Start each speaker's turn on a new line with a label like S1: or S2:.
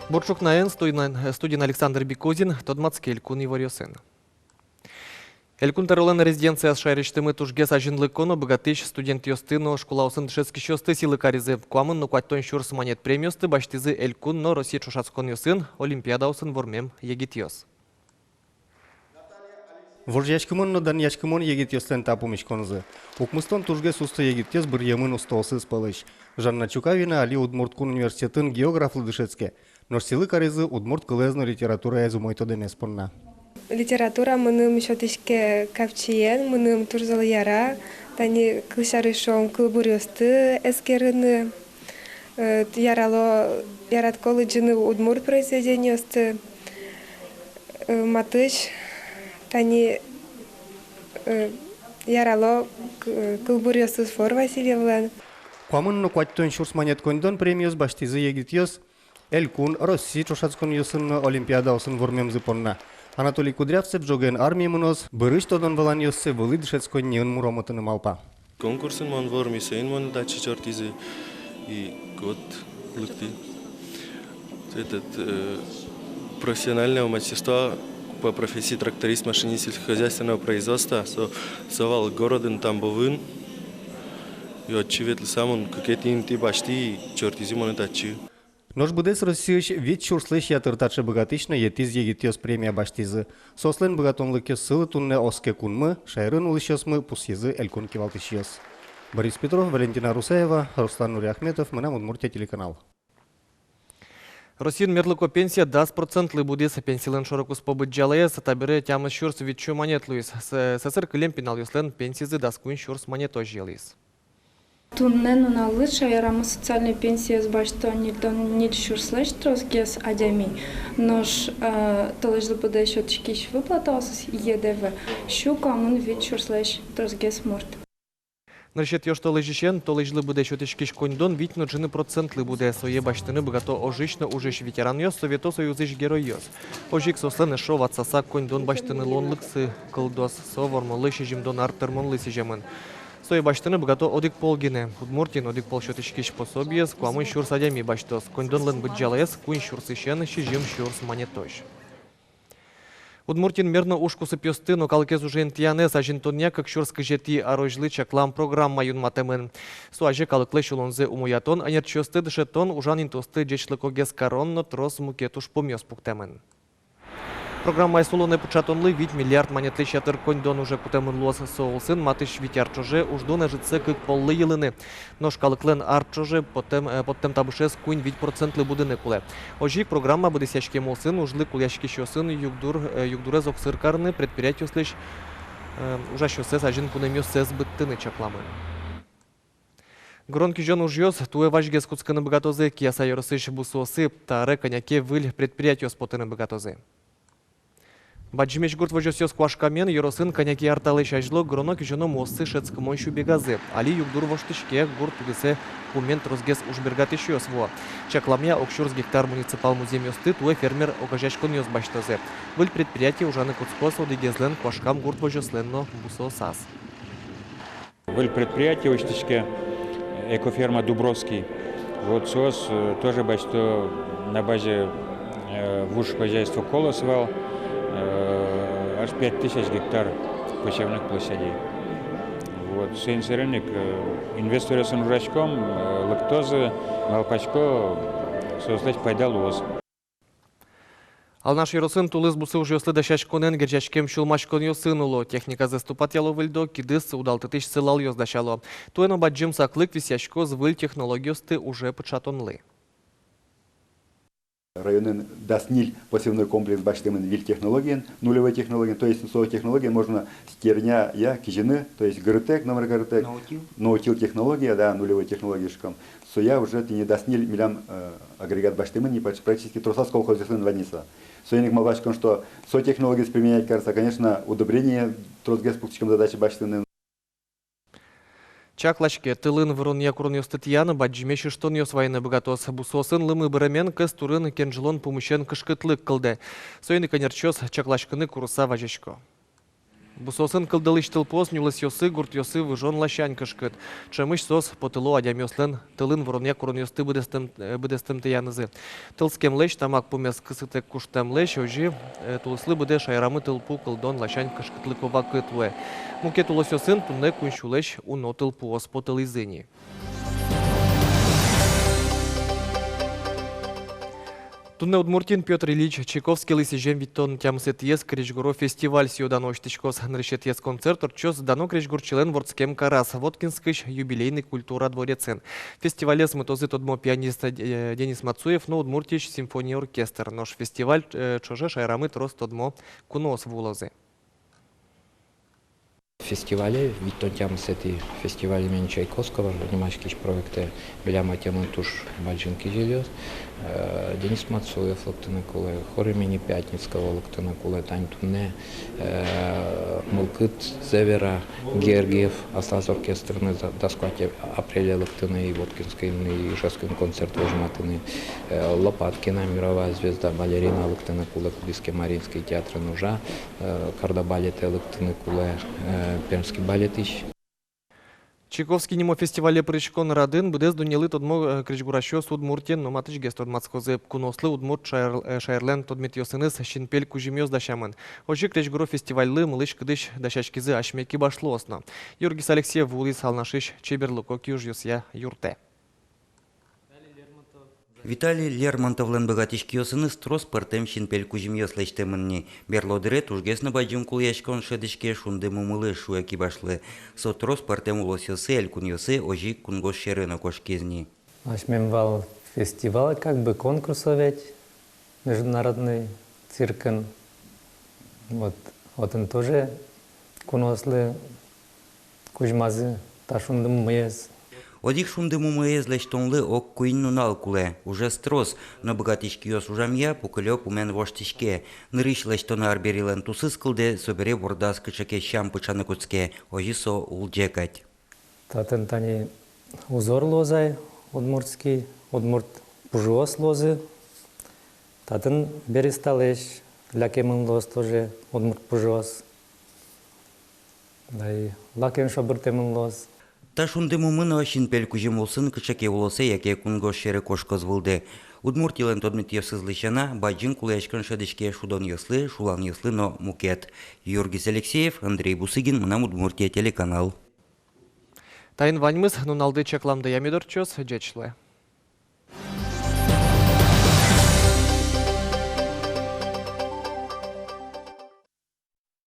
S1: Борчук наен студент Александр Бекозин, Тодмацкий Элькун Иварьосен. Элькун таролен резиденция шайрештемы тужге сажинлы коно богатыш студент йостыно школа усын дышецки шосты силы каризы куамын нукуаттон шурс монет премиосты баштизы Элькун но Россия чушацкон йосын Олимпиада усын вормем егитьос.
S2: Воржячкымон дан ячкымон егитьостен тапумиш конзы. Укмыстон тужге сусты егитьес бір емын устолсыз палыш. Жанна Чукавина Али Удмурткун университетін географлы дышецке. Норсилы каризы Удмурт кылезно литература язумойто демеспонна.
S3: Литература мыным шотишке капчиен, мыным турзал яра, тани кылшарышом кылбурёсты эскерыны, ярало яратколы джины Удмурт произведениёсты, матыш, тани ярало кылбурёсты сфор Васильевлан.
S2: Куамын нукуаттон шурс монет кондон премиос баштизы егитьес Элькун Россия чушацкон йосын Олимпиада усын вормем понна. Анатолий Кудрявцев жоген армии мунос бырыш тодан валан йоссы вылы дышецкой неын муромотыны малпа.
S4: Конкурсын мон ворми сейн мон дачи чертизы и год лыкты. Этот профессиональное мастерство по профессии тракторист машинист сельскохозяйственного производства совал городен Тамбовын и отчевет самон какие-то инти башти чертизы мон дачи.
S2: Нож будес Россияш ведь шурслыш ятыртачы богатычна етиз егитьес премия баштизы. Сослен богатонлыке сылы тунне оске кунмы, шайрын улышесмы пусьезы Элькун кивалтышьес. Борис Петров, Валентина Русаева, Руслан Нуриахметов, Манам Удмуртия телеканал.
S1: Россиян мерлыко пенсия 10% будес пенсилен шорокус побыт жалая, сатабире тямы шурс витчу монет луис. Сесер кылем пенал юслен пенсизы даскуин шурс монето желис.
S5: Туннен уналлы шайрама социальной пенсии с башто нильдон шурслэш тросгес адями. Нож толежлы буде счетчики выплатался ЕДВ. Щука мун вид шурслэш тросгес морт.
S1: Наршет ёшто лежишен, то лежлы буде счетчики шкондон, вить но джины процентлы буде сое баштыны богато ожично ужиш ветеран ёс, совето союзыш герой ёс. Ожик сослен шо ватсаса кондон баштыны лонлыксы кылдос совор лыши жимдон артермон лыси жемын. Сой баштыны богато одик полгине. Удмуртин одик пол счетчики пособиес, куамын шурс адями баштос. Кондон лен быть жалаес, куин шурс ищен, шижим шурс монетош. Удмуртин мерно ушкусы пёсты, но калкез уже интияне, сажинтонья, как шурс кыжети арojлы чаклам программа юнматемен. Суаже калыклы шулонзе умуятон, анер чёсты дышетон, ужан интосты джечлыкогез коронно трос мукетуш помёс пуктемен. Программа айсулоне пучатонлы вид миллиард монетлы чатыр кондон уже кутемын луас соулсын, матыш витярчоже уждон житсе кык поллы йылыны. Нож калыклен арчоже подтем табышес куин вид процентлы будыны куле. Ожик программа буде сяшке молсын, ужлы куляшки шосын, югдуре зоксыркарны, предприятию слышь, ужащосес ажин пунемёс сес быттыны чакламы. Гронки жон ужьёс, туе важгес куцканы богатозы, кияса yorosыш бусосы, таре коняке выль предприятию спотыны богатозы. Баджимеш гурт вожосёс квашкамен, йоросын коняки арталы шажло, гронок жено моссы шецкомон шубегазы. Али югдур воштышке гурт весе пумент розгес ужбергат ещё сво. Чакламя окшурс гектар муниципал музей ёсты, туе фермер окажашкон ёс баштозе. Выль предприятие ужаны куцкос одигезлен квашкам гурт вожосленно бусосас.
S6: Выль предприятие воштышке экоферма Дубровский. Вот сос тоже башто на базе вуш хозяйства Колосвал. Аж 5000 гектар посевных площадей. Вот, сейнсеренник, инвесторы с урачком, лактозы, малпачко, создать пайдал уз.
S1: Ал наш йоросын тулыз бусы уже ёслы дашашконен гержачкем шулмашкон ёсын уло. Техника заступат яло выльдо, кидыс удалтытыш сылал ёс дашало. Туэно баджим саклык висяшко звыль технологиосты уже пычатонлы.
S7: Районен дасниль посевной комплекс баштемен виль технологиен, нулевой технологиен, то есть слово технология можно стерня я кижины, то есть ГРТ, номер ГРТ, наутил технология, да, нулевой технологишком. Соя уже не дасниль милям агрегат баштемен, не практически тросас колхозесен ваниса. Сояник малбачком, что со технологии применять, кажется, конечно, удобрение тросгес пуктичком задачи баштемен.
S1: Чаклашке тылын вырон якурын ёстытьяны баджимеші штон ёс вайны богатос. Бусосын лымы бірімен кыз турын кенжилон пумышен кышкытлык кылды. Сойны конерчос чаклашкыны куруса важешко. Бусосын кылдылыш тылпос нюлыс йосы гурт йосы выжон лащань кышкыт. Чемыш сос по тылу адям йослен тылын вороне курон йосты быдестым тыянызы. Тылскем лещ тамак пумес кысытек куштам лещ ожи тулыслы быде шайрамы тылпу кылдон лащань кышкытлы кова кытве. Муке тулыс йосын тунне куншулещ уно тылпу ос по тылызыни. Тунне Удмуртин Петр Ильич Чайковский лыси жем виттон тямсет ес кричгуро фестиваль сиодано оштичкос нрешет ес концерт орчос дано кричгур член вордскем карас Воткинскыш юбилейный культура дворецен. Фестивале смытозы тодмо пианист Денис Мацуев, но Удмуртич симфония оркестр. Нож фестиваль чоже шайрамы трос тодмо кунос вулозы.
S8: Фестивале, виттон тямсети фестиваль имени Чайковского, занимающийся проекты Беляма Темон Туш Бальжинки Зельёс, Денис Мацуев, Лактанакуле, хор имени Пятницкого, Лактанакуле, Тань Тунне, Мулкыт, Зевера, Георгиев, Астаз оркестрный, Досквате, Апреля Лактаны, Воткинский, и Жескин концерт Вожматыны, Лопаткина, мировая звезда, балерина Лактанакуле, Кубиский Маринский театр Нужа, Кардабалете Лактанакуле, Пермский балетищ.
S1: Чайковский нимо фестивале причкон радын будез дунелы тодмо кричгурашо Удмуртин, но матыч гест Мацкозе кунослы Удмурт Шайрлен тодмет йосыныз шинпель кужимёз дашамын. Ожи кричгуро фестивальлы мылыш кыдыш дашашкизы ашмеки башлы осна. Юргис Алексеев вулис алнашиш чеберлуко кюжюсья юрте.
S9: Виталий Лермонтовлен богатишки осыныз трос партем шинпель кужимьёс лечтемынни. Берлодыре тужгесны баджун кулешкон шедышке шунды мумылы шуяки башлы. Со трос партем улосёсы элькун йосы ожи кунгош шерына кошкезни.
S10: Ашмемвал фестиваль, как бы конкурсовать, международный циркен. Вот он тоже кунослы кужмазы ташунды мумыез.
S9: Одих шунды мумыез лечтонлы ок куиннунал куле. Уже строс, но богатишки йос ужамья пукылё пумен воштишке. Нырыш лечтона арберилен тусыз кылды собере бордас кычаке щам пычаны куцке. Ожи со улджекать.
S10: Татын тани узор лозай, удмуртский, удмурт пужуос лозы. Татын бересталеш, лякемын лоз тоже удмурт пужуос. Да и лакен шабыртемын лоз.
S9: Та шунды мумына шинпель кужим олсын кычаке улосе яке кунгош шере кошкоз вылды. Удмуртилен тодмет йосызлышана баджин кулешкан шедышке шудон йослы, шулан йослы, но мукет. Юргис Алексеев, Андрей Бусыгин, Мнам Удмуртия телеканал.
S1: Тайын ваньмыз нуналды чекламды ямидорчос джечлы.